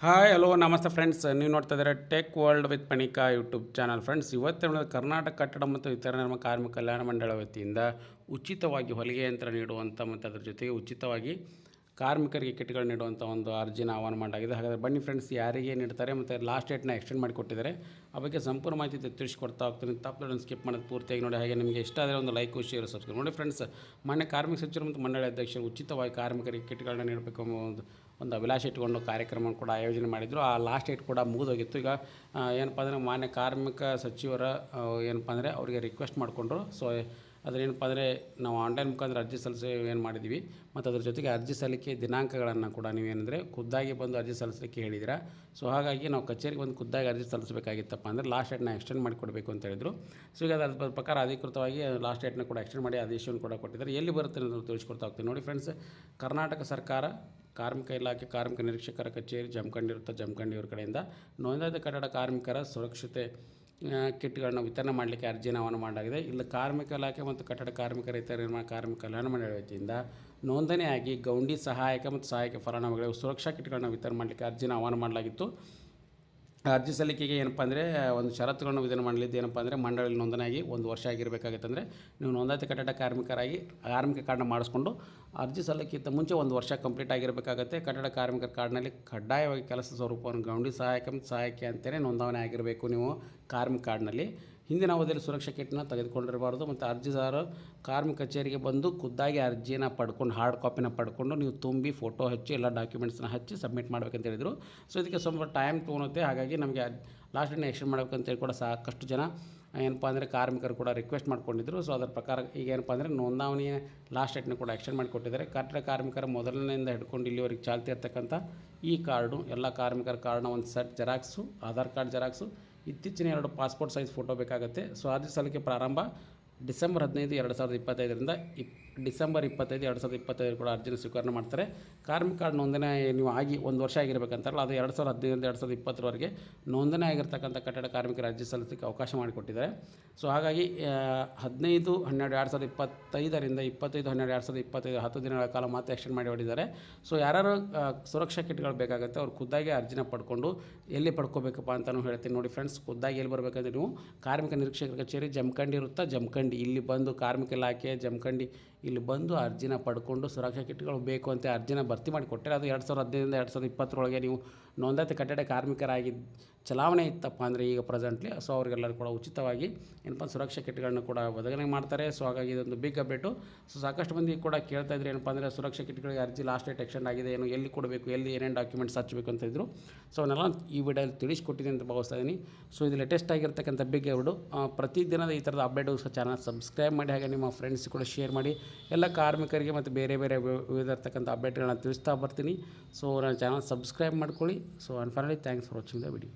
Hi hello ನಮಸ್ತೆ friends, ನೀವು ನೋಡ್ತಾ ಇದ್ದಾರೆ tech world with Panika YouTube channel. Friends, ಇವತ್ತಿನ ಕರ್ನಾಟಕ ಕಟ್ಟಡ ಮತ್ತು ಇತರ ನಿರ್ಮಾಣ ಕಾರ್ಮಿಕ ಕಲ್ಯಾಣ ಮಂಡಳ ವತಿಯಿಂದ ಉಚಿತವಾಗಿ ಹೊಲಿಗೆ ಯಂತ್ರ ನೀಡುವಂಥ ಮತ್ತು ಅದರ ಜೊತೆಗೆ ಉಚಿತವಾಗಿ ಕಾರ್ಮಿಕರಿಗೆ ಕಿಟ್ಗಳು ನೀಡುವಂಥ ಒಂದು ಅರ್ಜಿನ ಆಹ್ವಾನ ಮಾಡಲಾಗಿದೆ. ಹಾಗಾದರೆ ಬನ್ನಿ ಫ್ರೆಂಡ್ಸ್, ಯಾರಿಗೆ ನೀಡ್ತಾರೆ ಮತ್ತು ಲಾಸ್ಟ್ ಡೇಟ್ನ ಎಕ್ಸ್ಟೆಂಡ್ ಮಾಡಿಕೊಟ್ಟಿದ್ದಾರೆ, ಆ ಬಗ್ಗೆ ಸಂಪೂರ್ಣ ಮಾಹಿತಿ ತಿಳಿಸ್ಕೊಡ್ತಾ ಹೋಗ್ತೀನಿ. ತಪ್ಪು ಸ್ಕಿಪ್ ಮಾಡೋದು ಪೂರ್ತಿಯಾಗಿ ನೋಡಿ. ಹಾಗೆ ನಿಮಗೆ ಇಷ್ಟ ಆದರೆ ಒಂದು ಲೈಕ್ ಶೇರ್ ಸಬ್ಸ್ಕ್ರೈಬ್ ನೋಡಿ. ಫ್ರೆಂಡ್ಸ್, ಮಾನ್ಯ ಕಾರ್ಮಿಕ ಸಚಿವರು ಮತ್ತು ಮಂಡಳಿ ಅಧ್ಯಕ್ಷರು ಉಚಿತವಾಗಿ ಕಾರ್ಮಿಕರಿಗೆ ಕಿಟ್ಗಳನ್ನ ನೀಡಬೇಕು ಎಂಬ ಒಂದು ಅಭಿಲಾಷೆ ಇಟ್ಟುಕೊಂಡು ಕಾರ್ಯಕ್ರಮವನ್ನು ಕೂಡ ಆಯೋಜನೆ ಮಾಡಿದರು. ಆ ಲಾಸ್ಟ್ ಡೇಟ್ ಕೂಡ ಮುಗಿದೋಗಿತ್ತು. ಈಗ ಏನಪ್ಪ ಅಂದರೆ ಮಾನ್ಯ ಕಾರ್ಮಿಕ ಸಚಿವರ ಏನಪ್ಪ ಅಂದರೆ ಅವರಿಗೆ ರಿಕ್ವೆಸ್ಟ್ ಮಾಡಿಕೊಂಡ್ರು. ಸೊ ಅದೇನಪ್ಪ ಅಂದರೆ ನಾವು ಆನ್ಲೈನ್ ಮುಖಾಂತರ ಅರ್ಜಿ ಸಲ್ಲಿಸಿ ಏನು ಮಾಡಿದ್ದೀವಿ, ಮತ್ತು ಅದ್ರ ಜೊತೆಗೆ ಅರ್ಜಿ ಸಲ್ಲಿಕೆ ದಿನಾಂಕಗಳನ್ನು ಕೂಡ ನೀವೇನೆಂದರೆ ಖುದ್ದಾಗಿ ಬಂದು ಅರ್ಜಿ ಸಲ್ಲಿಸಲಿಕ್ಕೆ ಹೇಳಿದ್ದೀರಾ. ಸೊ ಹಾಗಾಗಿ ನಾವು ಕಚೇರಿಗೆ ಬಂದು ಖುದ್ದಾಗಿ ಅರ್ಜಿ ಸಲ್ಲಿಸಬೇಕಾಗಿತ್ತಪ್ಪ ಅಂದರೆ ಲಾಸ್ಟ್ ಡೇಟ್ನ ಎಕ್ಸ್ಟೆಂಡ್ ಮಾಡಿಕೊಡಬೇಕು ಅಂತ ಹೇಳಿದರು. ಸೊ ಈಗ ಅದ್ರ ಪ್ರಕಾರ ಅಧಿಕೃತವಾಗಿ ಲಾಸ್ಟ್ ಡೇಟ್ನ ಕೂಡ ಎಕ್ಸ್ಟೆಂಡ್ ಮಾಡಿ ಆದೇಶವನ್ನು ಕೂಡ ಕೊಟ್ಟಿದ್ದಾರೆ. ಎಲ್ಲಿ ಬರುತ್ತೆ ಅನ್ನೋದು ತಿಳಿಸ್ಕೊಡ್ತಾ ಹೋಗ್ತೀನಿ ನೋಡಿ. ಫ್ರೆಂಡ್ಸ್, ಕರ್ನಾಟಕ ಸರ್ಕಾರ ಕಾರ್ಮಿಕ ಇಲಾಖೆ ಕಾರ್ಮಿಕ ನಿರೀಕ್ಷಕರ ಕಚೇರಿ ಜಮಖಂಡಿ ಇರುತ್ತೆ. ಜಮಖಂಡಿಯವ್ರ ಕಡೆಯಿಂದ ನೋಂದಾಯಿತ ಕಟ್ಟಡ ಕಾರ್ಮಿಕರ ಸುರಕ್ಷತೆ ಕಿಟ್ಗಳನ್ನ ವಿತರಣೆ ಮಾಡಲಿಕ್ಕೆ ಅರ್ಜಿನ ಆಹ್ವಾನ ಮಾಡಲಾಗಿದೆ. ಇಲ್ಲಿ ಕಾರ್ಮಿಕ ಇಲಾಖೆ ಮತ್ತು ಕಟ್ಟಡ ಕಾರ್ಮಿಕರ ಇತರ ನಿರ್ಮಾಣ ಕಾರ್ಮಿಕ ಕಲ್ಯಾಣ ಮಂಡಳಿ ವತಿಯಿಂದ ನೋಂದಣಿಯಾಗಿ ಗೌಂಡಿ ಸಹಾಯಕ ಮತ್ತು ಸಹಾಯಕ ಫಲಾನುಭವಿಗಳಿಗೆ ಸುರಕ್ಷಾ ಕಿಟ್ಗಳನ್ನ ವಿತರಣೆ ಮಾಡಲಿಕ್ಕೆ ಅರ್ಜಿನ ಆಹ್ವಾನ ಮಾಡಲಾಗಿತ್ತು. ಅರ್ಜಿ ಸಲ್ಲಿಕೆಗೆ ಏನಪ್ಪ ಅಂದರೆ ಒಂದು ಷರತ್ತುಗಳನ್ನು ವಿಧಾನ ಮಾಡಲಿದ್ದು ಏನಪ್ಪ ಅಂದರೆ ಮಂಡಳಿ ನೋಂದಣಿಯಾಗಿ 1 ವರ್ಷ ಆಗಿರಬೇಕಾಗಿತ್ತಂದರೆ ನೀವು ನೋಂದಾಯಿತ ಕಟ್ಟಡ ಕಾರ್ಮಿಕರಾಗಿ ಕಾರ್ಮಿಕ ಕಾರ್ಡ್ನ ಮಾಡಿಸ್ಕೊಂಡು ಅರ್ಜಿ ಸಲ್ಲಿಕೆಗಿಂತ ಮುಂಚೆ 1 ವರ್ಷ ಕಂಪ್ಲೀಟ್ ಆಗಿರಬೇಕಾಗುತ್ತೆ. ಕಟ್ಟಡ ಕಾರ್ಮಿಕರ ಕಾರ್ಡ್ನಲ್ಲಿ ಕಡ್ಡಾಯವಾಗಿ ಕೆಲಸ ಸ್ವರೂಪವನ್ನು ಗೌಂಡಿ ಸಹಾಯಕ ಮತ್ತು ಸಹಾಯಕಿ ಅಂತಲೇ ನೋಂದಣಿ ಆಗಿರಬೇಕು ನೀವು ಕಾರ್ಮಿಕ ಕಾರ್ಡ್ನಲ್ಲಿ. ಹಿಂದಿನ ಅವಧಿಯಲ್ಲಿ ಸುರಕ್ಷಾ ಕಿಟ್ನ ತೆಗೆದುಕೊಂಡಿರಬಾರ್ದು ಮತ್ತು ಅರ್ಜಿದಾರರು ಕಾರ್ಮಿಕ ಕಚೇರಿಗೆ ಬಂದು ಖುದ್ದಾಗಿ ಅರ್ಜಿನ ಪಡ್ಕೊಂಡು ಹಾರ್ಡ್ ಕಾಪಿನ ಪಡ್ಕೊಂಡು ನೀವು ತುಂಬಿ ಫೋಟೋ ಹಚ್ಚಿ ಎಲ್ಲ ಡಾಕ್ಯುಮೆಂಟ್ಸ್ನ ಹಚ್ಚಿ ಸಬ್ಮಿಟ್ ಮಾಡಬೇಕಂತ ಹೇಳಿದರು. ಸೊ ಇದಕ್ಕೆ ಸ್ವಲ್ಪ ಟೈಮ್ ತೊಗೊಳುತ್ತೆ. ಹಾಗಾಗಿ ನಮಗೆ ಲಾಸ್ಟ್ ಡೇಟ್ನ ಎಕ್ಸ್ಟೆಂಡ್ ಮಾಡಬೇಕಂತೇಳಿ ಕೂಡ ಸಾಕಷ್ಟು ಜನ ಏನಪ್ಪ ಅಂದರೆ ಕಾರ್ಮಿಕರು ಕೂಡ ರಿಕ್ವೆಸ್ಟ್ ಮಾಡ್ಕೊಂಡಿದ್ದರು. ಸೊ ಅದರ ಪ್ರಕಾರ ಈಗ ಏನಪ್ಪ ಅಂದರೆ ನೋಂದಣಿಯ ಲಾಸ್ಟ್ ಡೇಟ್ನ ಕೂಡ ಎಕ್ಸ್ಟೆಂಡ್ ಮಾಡಿಕೊಟ್ಟಿದ್ದಾರೆ. ಕಟ್ಟಡ ಕಾರ್ಮಿಕರ ಮೊದಲನೆಯಿಂದ ಹಿಡ್ಕೊಂಡು ಇಲ್ಲಿವರೆಗೆ ಚಾಲ್ತಿ ಇರ್ತಕ್ಕಂಥ ಈ ಕಾರ್ಡು ಎಲ್ಲ ಕಾರ್ಮಿಕರ ಕಾರ್ಡ್ನ ಒಂದು set xerox, Aadhaar card xerox, ಇತ್ತೀಚಿನ 2 ಪಾಸ್ಪೋರ್ಟ್ ಸೈಜ್ ಫೋಟೋ ಬೇಕಾಗುತ್ತೆ. ಸೊ ಅರ್ಜಿ ಸಲ್ಲಿಕೆ ಪ್ರಾರಂಭ ಡಿಸೆಂಬರ್ 15, 2025ರಿಂದ ಡಿಸೆಂಬರ್ 25, 2025 ಕೂಡ ಅರ್ಜಿನ ಸ್ವೀಕರಣೆ ಮಾಡ್ತಾರೆ. ಕಾರ್ಮಿಕ ಕಾರ್ಡ್ ನೋಂದಣಿ ನೀವು ಆಗಿ 1 ವರ್ಷ ಆಗಿರಬೇಕಂತಾರಲ್ಲ, ಅದು 2015ರಿಂದ 2020ರವರೆಗೆ ನೋಂದಣಿ ಆಗಿರ್ತಕ್ಕಂಥ ಕಟ್ಟಡ ಕಾರ್ಮಿಕರ ಅರ್ಜಿ ಸಲ್ಲಿಸಲಿಕ್ಕೆ ಅವಕಾಶ ಮಾಡಿಕೊಟ್ಟಿದ್ದಾರೆ. ಸೊ ಹಾಗಾಗಿ 15/12/2025ರಿಂದ 25/12/2025 10 ದಿನಗಳ ಕಾಲ ಮತ್ತೆ ಎಕ್ಸ್ಟೆಂಡ್ ಮಾಡಿ ಹೊಡಿದ್ದಾರೆ. ಸೊ ಯಾರು ಸುರಕ್ಷಾ ಕಿಟ್ಗಳು ಬೇಕಾಗುತ್ತೆ ಅವ್ರು ಖುದ್ದಾಗಿ ಅರ್ಜಿನ ಪಡ್ಕೊಂಡು ಎಲ್ಲಿ ಪಡ್ಕೋಬೇಕಪ್ಪ ಅಂತಲೂ ಹೇಳ್ತೀನಿ ನೋಡಿ. ಫ್ರೆಂಡ್ಸ್, ಖುದ್ದಾಗಿ ಎಲ್ಲಿ ಬರಬೇಕಂದ್ರೆ ನೀವು ಕಾರ್ಮಿಕ ನಿರೀಕ್ಷಕರ ಕಚೇರಿ ಜಮಖಂಡಿ ಇರುತ್ತಾ, ಜಮಖಂಡಿ ಇಲ್ಲಿ ಬಂದು ಕಾರ್ಮಿಕ ಇಲಾಖೆ ಜಮಖಂಡಿ ಇಲ್ಲಿ ಬಂದು ಅರ್ಜಿನ ಪಡ್ಕೊಂಡು ಸುರಕ್ಷಾ ಕಿಟ್ಗಳು ಬೇಕು ಅಂತ ಅರ್ಜಿನ ಭರ್ತಿ ಮಾಡಿ ಕೊಟ್ಟರೆ ಅದು 2015ರಿಂದ 2020ರೊಳಗೆ ನೀವು ನೋಂದಾಯಿತ ಕಟ್ಟಡ ಕಾರ್ಮಿಕರಾಗಿ ಚಲಾವಣೆ ಇತ್ತಪ್ಪ ಅಂದರೆ ಈಗ ಪ್ರೆಸೆಂಟ್ಲಿ. ಸೊ ಅವರಿಗೆಲ್ಲರೂ ಕೂಡ ಉಚಿತವಾಗಿ ಏನಪ್ಪ ಸುರಕ್ಷಾ ಕಿಟ್ಗಳನ್ನ ಕೂಡ ಒದಗಣೆ ಮಾಡ್ತಾರೆ. ಸೊ ಹಾಗಾಗಿ ಇದೊಂದು ಬಿಗ್ ಅಪ್ಡೇಟು. ಸೊ ಸಾಕಷ್ಟು ಮಂದಿ ಕೂಡ ಕೇಳ್ತಾ ಇದ್ರು ಏನಪ್ಪ ಅಂದರೆ ಸುರಕ್ಷಾ ಕಿಟ್ಗಳಿಗೆ ಅರ್ಜಿ ಲಾಸ್ಟ್ ಡೇಟ್ ಎಕ್ಸ್ಟೆಂಡ್ ಆಗಿದೆ, ಏನು ಎಲ್ಲಿ ಕೊಡಬೇಕು, ಎಲ್ಲಿ ಏನೇನು ಡಾಕ್ಯುಮೆಂಟ್ಸ್ ಹಚ್ಚಬೇಕು ಅಂತ ಇದ್ದರು. ಸೊ ಅವನ್ನೆಲ್ಲ ಈ ವಿಡಿಯೋದಲ್ಲಿ ತಿಳಿಸ್ಕೊಟ್ಟಿದ್ದೀನಿ ಅಂತ ಭಾವಿಸ್ತಾ ಇದ್ದೀನಿ. ಸೊ ಇದು ಲೇಟೆಸ್ಟ್ ಆಗಿರ್ತಕ್ಕಂಥ ಬಿಗ್ ಅಪ್ಡೇಟು. ಪ್ರತಿದಿನದ ಈ ಥರದ ಅಪ್ಡೇಟ್ಗೋಸ್ಕರ ಚಾನಲ್ ಸಬ್ಸ್ಕ್ರೈಬ್ ಮಾಡಿ, ಹಾಗೆ ನಿಮ್ಮ ಫ್ರೆಂಡ್ಸ್ ಕೂಡ ಶೇರ್ ಮಾಡಿ. ಎಲ್ಲ ಕಾರ್ಮಿಕರಿಗೆ ಮತ್ತು ಬೇರೆ ಬೇರೆ ವಿವಿಧ ಇರ್ತಕ್ಕಂಥ ಅಪ್ಡೇಟ್ಗಳನ್ನ ತಿಳಿಸ್ತಾ ಬರ್ತೀನಿ. ಸೊ ನನ್ನ ಚಾನಲ್ ಸಬ್ಸ್ಕ್ರೈಬ್ ಮಾಡ್ಕೊಳ್ಳಿ. So and finally thanks for watching the video.